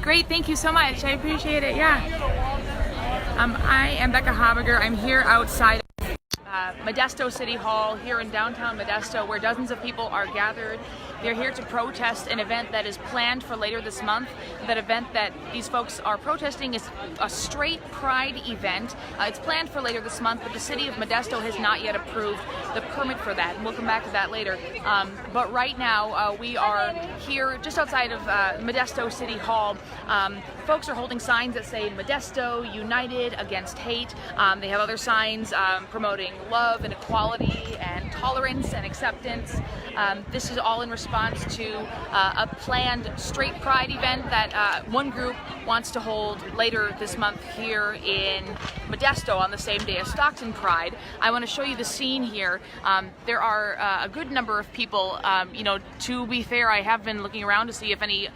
Great, thank you so much. I appreciate it. Yeah. I am Becca Habiger. I'm here outside Modesto City Hall here in downtown Modesto, where dozens of people are gathered. They're here to protest an event that is planned for later this month. That event that these folks are protesting is a straight pride event. It's planned for later this month, but the city of Modesto has not yet approved the permit for that, and we'll come back to that later. But right now, we are here just outside of Modesto City Hall. Folks are holding signs that say Modesto United Against Hate. They have other signs promoting love and equality and tolerance and acceptance. This is all in response to a planned straight pride event that one group wants to hold later this month here in Modesto on the same day as Stockton Pride. I want to show you the scene here. There are a good number of people. To be fair, I have been looking around to see if any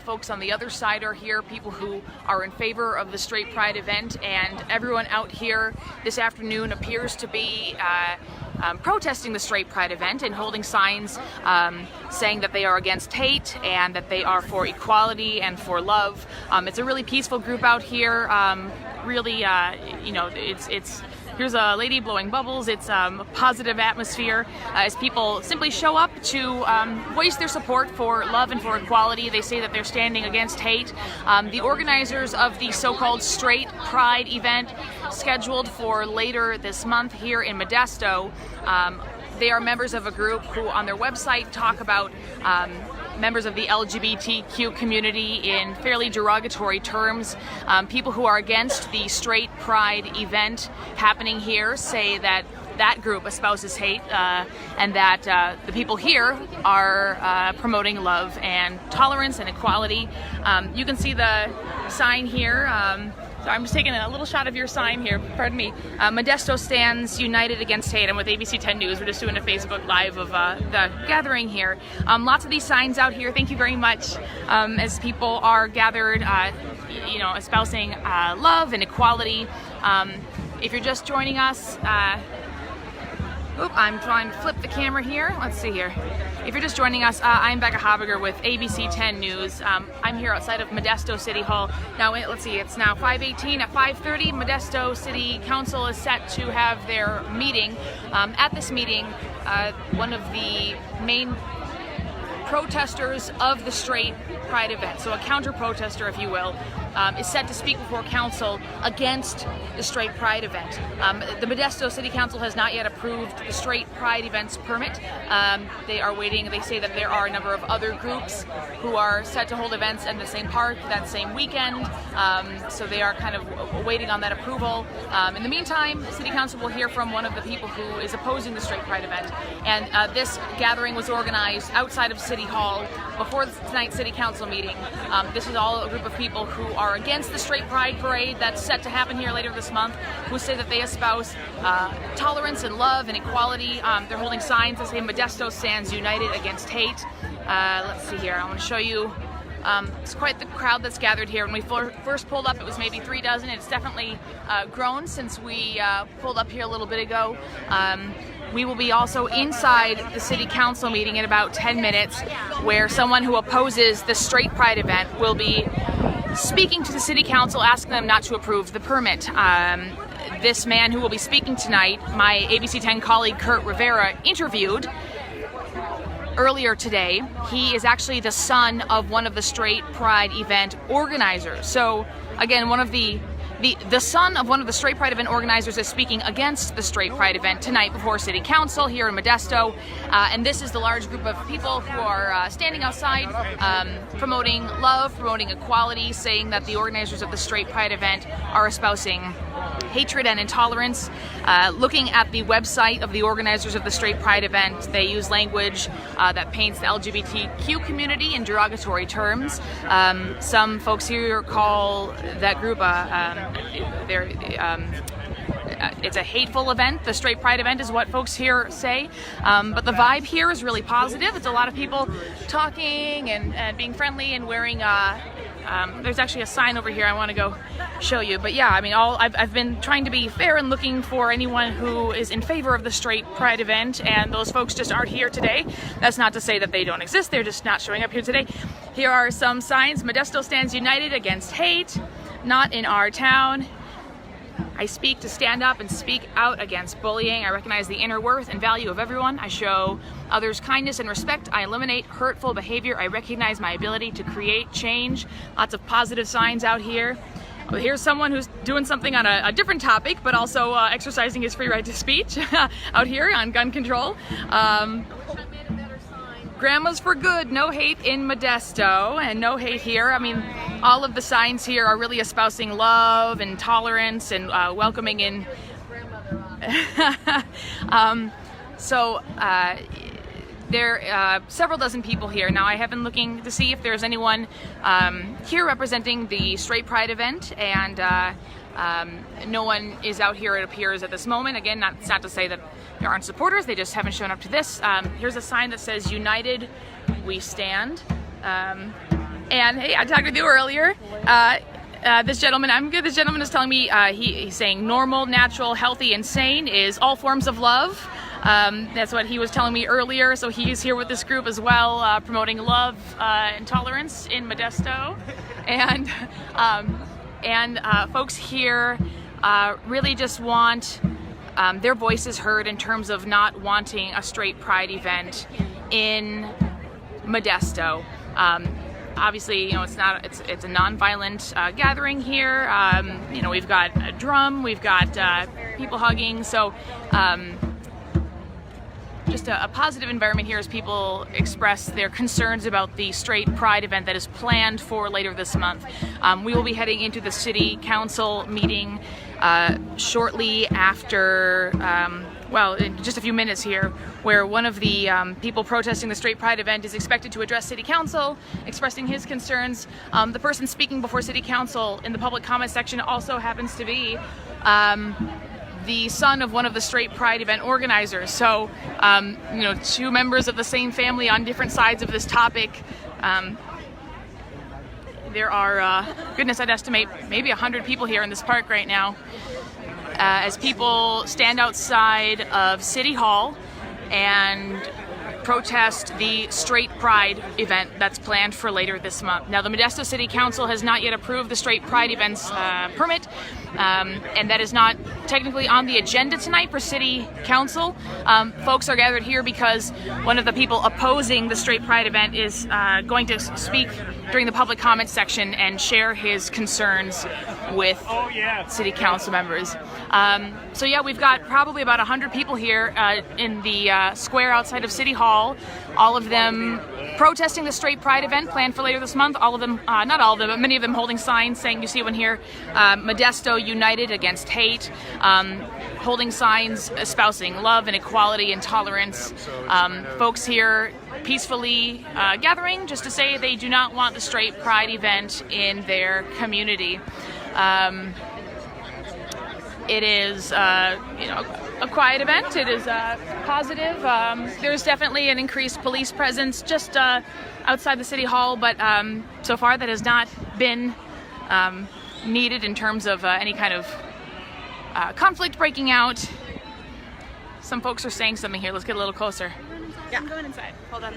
folks on the other side are here, people who are in favor of the straight pride event, and everyone out here this afternoon appears to be protesting the straight pride event and holding signs saying that they are against hate and that they are for equality and for love. It's a really peaceful group out here. Here's a lady blowing bubbles. It's a positive atmosphere as people simply show up to voice their support for love and for equality. They say that they're standing against hate. The organizers of the so-called straight pride event scheduled for later this month here in Modesto, they are members of a group who on their website talk about members of the LGBTQ community in fairly derogatory terms. People who are against the straight pride event happening here say that that group espouses hate and that the people here are promoting love and tolerance and equality. You can see the sign here. So I'm just taking a little shot of your sign here, pardon me. Modesto stands united against hate. I'm with ABC 10 News. We're just doing a Facebook Live of the gathering here. Lots of these signs out here. Thank you very much as people are gathered, espousing love and equality. If you're just joining us, I'm trying to flip the camera here. Let's see here. If you're just joining us, I'm Becca Habiger with ABC 10 News. I'm here outside of Modesto City Hall. Now, let's see, it's now 5:18. At 5:30, Modesto City Council is set to have their meeting. At this meeting, one of the main protesters of the straight pride event, so a counter-protester, if you will, is set to speak before council against the straight pride event. The Modesto City Council has not yet approved the straight pride event's permit. They are waiting. They say that there are a number of other groups who are set to hold events in the same park that same weekend, so they are kind of waiting on that approval. In the meantime, City Council will hear from one of the people who is opposing the straight pride event, and this gathering was organized outside of City Hall before tonight's City Council meeting. This is all a group of people who are against the straight pride parade that's set to happen here later this month, who say that they espouse tolerance and love and equality. They're holding signs that say Modesto stands united against hate. Let's see here, I want to show you. It's quite the crowd that's gathered here. When we first pulled up, it was maybe 3 dozen. It's definitely grown since we pulled up here a little bit ago. We will be also inside the City Council meeting in about 10 minutes, where someone who opposes the straight pride event will be speaking to the City Council, asking them not to approve the permit. This man who will be speaking tonight, my ABC 10 colleague Kurt Rivera interviewed earlier today. He is actually the son of one of the straight pride event organizers. So again, one of the son of one of the straight pride event organizers is speaking against the straight pride event tonight before City Council here in Modesto. And this is the large group of people who are standing outside, promoting love, promoting equality, saying that the organizers of the straight pride event are espousing hatred and intolerance. Looking at the website of the organizers of the straight pride event, they use language that paints the LGBTQ community in derogatory terms. Some folks here call that group it's a hateful event. The straight pride event is what folks here say, but the vibe here is really positive. It's a lot of people talking and being friendly and wearing There's actually a sign over here I want to go show you. But yeah, I mean, I've been trying to be fair and looking for anyone who is in favor of the straight pride event, and those folks just aren't here today. That's not to say that they don't exist, they're just not showing up here today. Here are some signs. Modesto stands united against hate, not in our town. I speak to stand up and speak out against bullying. I recognize the inner worth and value of everyone. I show others kindness and respect. I eliminate hurtful behavior. I recognize my ability to create change. Lots of positive signs out here. Here's someone who's doing something on a different topic, but also exercising his free right to speech out here on gun control. Grandma's for good, no hate in Modesto, and no hate here. I mean, all of the signs here are really espousing love and tolerance and welcoming in. There are several dozen people here. Now, I have been looking to see if there's anyone here representing the Straight Pride event, and no one is out here, it appears, at this moment. Again, it's not to say that there aren't supporters, they just haven't shown up to this. Here's a sign that says, "United We Stand." And hey, I talked with you earlier. This gentleman, this gentleman is telling me, he's saying normal, natural, healthy, and sane is all forms of love. That's what he was telling me earlier, so he's here with this group as well, promoting love and tolerance in Modesto. And folks here really just want their voices heard in terms of not wanting a straight pride event in Modesto. Obviously, you know, it's a non-violent gathering here. You know, we've got a drum, we've got people hugging, so just a positive environment here as people express their concerns about the Straight Pride event that is planned for later this month. We will be heading into the City Council meeting shortly after, well, in just a few minutes here, where one of the people protesting the Straight Pride event is expected to address City Council, expressing his concerns. The person speaking before City Council in the public comment section also happens to be the son of one of the Straight Pride event organizers. So, you know, two members of the same family on different sides of this topic. There are, goodness, I'd estimate maybe 100 people here in this park right now as people stand outside of City Hall and protest the Straight Pride event that's planned for later this month. Now, the Modesto City Council has not yet approved the Straight Pride event's permit, and that is not technically on the agenda tonight for City Council. Folks are gathered here because one of the people opposing the Straight Pride event is going to speak during the public comment section and share his concerns with City Council members. So yeah, we've got probably about 100 people here in the square outside of City Hall, all of them protesting the Straight Pride event planned for later this month. All of them, not all of them, but many of them holding signs saying, you see one here, Modesto United Against Hate, holding signs espousing love and equality and tolerance. Folks here peacefully gathering just to say they do not want the Straight Pride event in their community. It is, you know, a quiet event. It is positive. There's definitely an increased police presence just outside the City Hall, but so far that has not been needed in terms of any kind of conflict breaking out. Some folks are saying something here. Let's get a little closer. Yeah, I'm going inside. Hold on.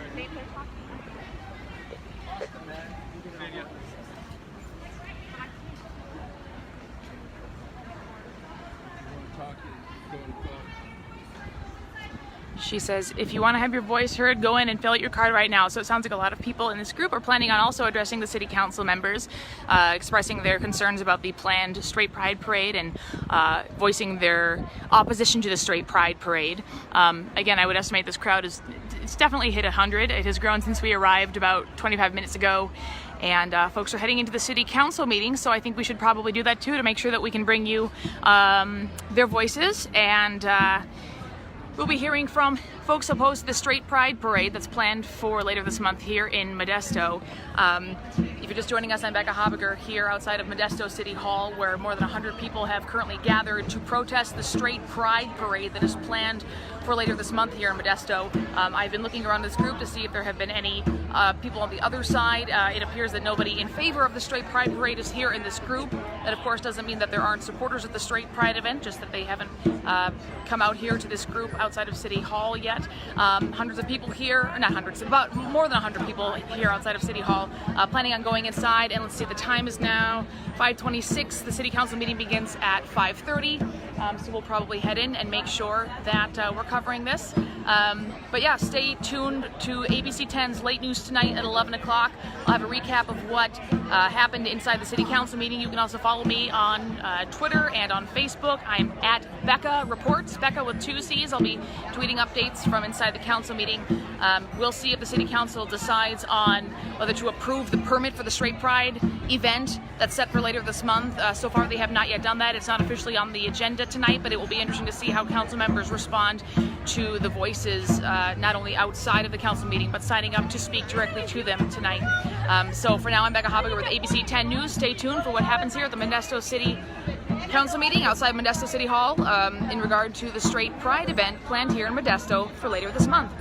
She says, if you want to have your voice heard, go in and fill out your card right now. So it sounds like a lot of people in this group are planning on also addressing the City Council members, expressing their concerns about the planned Straight Pride Parade and voicing their opposition to the Straight Pride Parade. Again, I would estimate this crowd it's definitely hit 100. It has grown since we arrived about 25 minutes ago. And folks are heading into the City Council meeting, so I think we should probably do that too to make sure that we can bring you their voices. And we'll be hearing from folks opposed to the Straight Pride Parade that's planned for later this month here in Modesto. If you're just joining us, I'm Becca Habiger here outside of Modesto City Hall, where more than 100 people have currently gathered to protest the Straight Pride Parade that is planned for later this month here in Modesto. I've been looking around this group to see if there have been any people on the other side. It appears that nobody in favor of the Straight Pride Parade is here in this group. That, of course, doesn't mean that there aren't supporters of the Straight Pride event, just that they haven't come out here to this group outside of City Hall yet. Hundreds of people here, not hundreds, about more than 100 people here outside of City Hall, planning on going inside. And let's see, the time is now 5:26. The City Council meeting begins at 5:30, so we'll probably head in and make sure that we're covering this. But yeah, stay tuned to ABC 10's late news tonight at 11 o'clock. I'll have a recap of what happened inside the City Council meeting. You can also follow me on Twitter and on Facebook. I'm at Becca Reports, Becca with 2 C's. I'll be tweeting updates from inside the council meeting. We'll see if the City Council decides on whether to approve the permit for the Straight Pride event that's set for later this month. So far they have not yet done that. It's not officially on the agenda tonight, but it will be interesting to see how council members respond to the voices, not only outside of the council meeting, but signing up to speak directly to them tonight. So for now, I'm Becca Habiger with ABC 10 News. Stay tuned for what happens here at the Modesto City Council meeting outside Modesto City Hall in regard to the Straight Pride event planned here in Modesto for later this month.